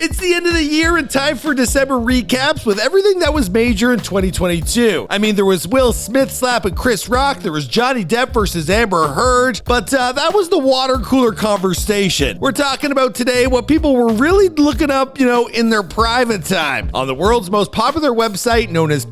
It's the end of the year and time for December recaps with everything that was major in 2022. I mean, there was Will Smith slapping Chris Rock, there was Johnny Depp versus Amber Heard, but that was the water cooler conversation. We're talking about today what people were really looking up, in their private time on the world's most popular website known as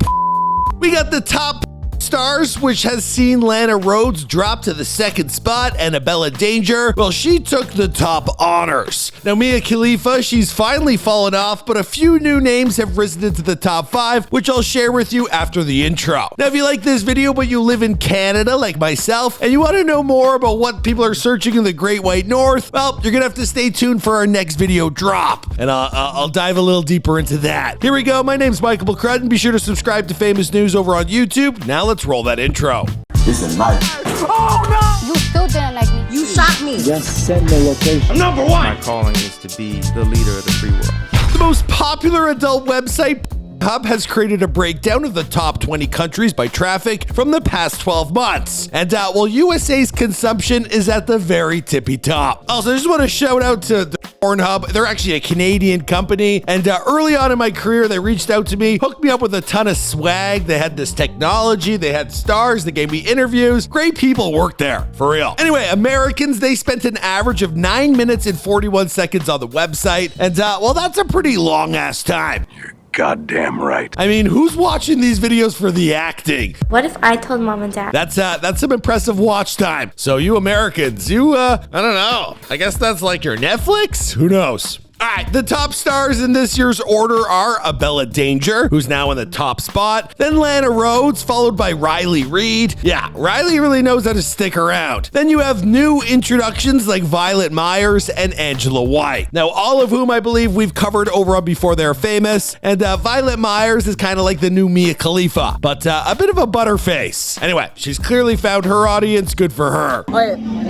We got the top stars, which has seen Lana Rhoades drop to the second spot, and Bella Danger, well, she took the top honors. Now, Mia Khalifa, she's finally fallen off, but a few new names have risen into the top 5, which I'll share with you after the intro. Now, if you like this video, but you live in Canada like myself, and you want to know more about what people are searching in the Great White North, well, you're gonna have to stay tuned for our next video drop, and I'll dive a little deeper into that. Here we go. My name's Michael McCrudden. Be sure to subscribe to Famous News over on YouTube. Now let's roll that intro. It's a knife. Oh no! You still didn't like me. You shot me. Just send the location. I'm number 1. My calling is to be the leader of the free world. The most popular adult website, Hub, has created a breakdown of the top 20 countries by traffic from the past 12 months. And while USA's consumption is at the very tippy top. Also, I just want to shout out to the Pornhub. They're actually a Canadian company. And early on in my career, they reached out to me, hooked me up with a ton of swag. They had this technology. They had stars. They gave me interviews. Great people work there, for real. Anyway, Americans, they spent an average of 9 minutes and 41 seconds on the website. And well, that's a pretty long ass time. Goddamn right. I mean, who's watching these videos for the acting? What if I told mom and dad? That's some impressive watch time. So you Americans, I don't know. I guess that's like your Netflix? Who knows? All right, the top stars in this year's order are Bella Danger, who's now in the top spot, then Lana Rhoades, followed by Riley Reid. Yeah, Riley really knows how to stick around. Then you have new introductions like Violet Myers and Angela White. Now, all of whom I believe we've covered over on Before They're Famous, and Violet Myers is kind of like the new Mia Khalifa, but a bit of a butterface. Anyway, she's clearly found her audience, good for her.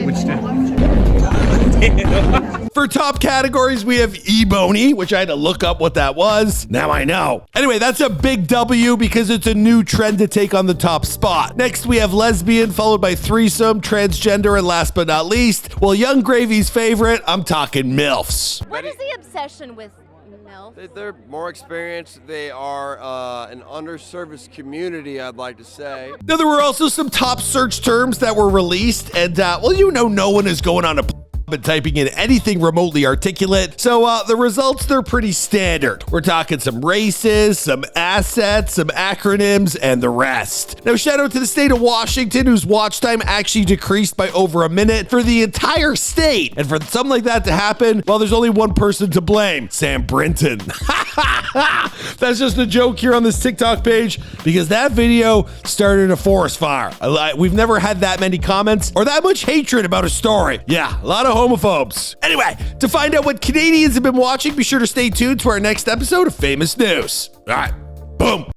Which time? For top categories, we have E-Boney, which I had to look up what that was. Now I know. Anyway, that's a big W because it's a new trend to take on the top spot. Next, we have lesbian, followed by threesome, transgender, and last but not least, well, Young Gravy's favorite, I'm talking MILFs. What is the obsession with MILFs? They're more experienced. They are an underserviced community, I'd like to say. Now, there were also some top search terms that were released, and well, no one is going on a and typing in anything remotely articulate. So the results, they're pretty standard. We're talking some races, some assets, some acronyms, and the rest. Now, shout out to the state of Washington, whose watch time actually decreased by over a minute for the entire state. And for something like that to happen, well, there's only one person to blame, Sam Brinton. That's just a joke here on this TikTok page because that video started a forest fire. We've never had that many comments or that much hatred about a story. Yeah, a lot of homophobes. Anyway, to find out what Canadians have been watching, be sure to stay tuned to our next episode of Famous News. All right, boom.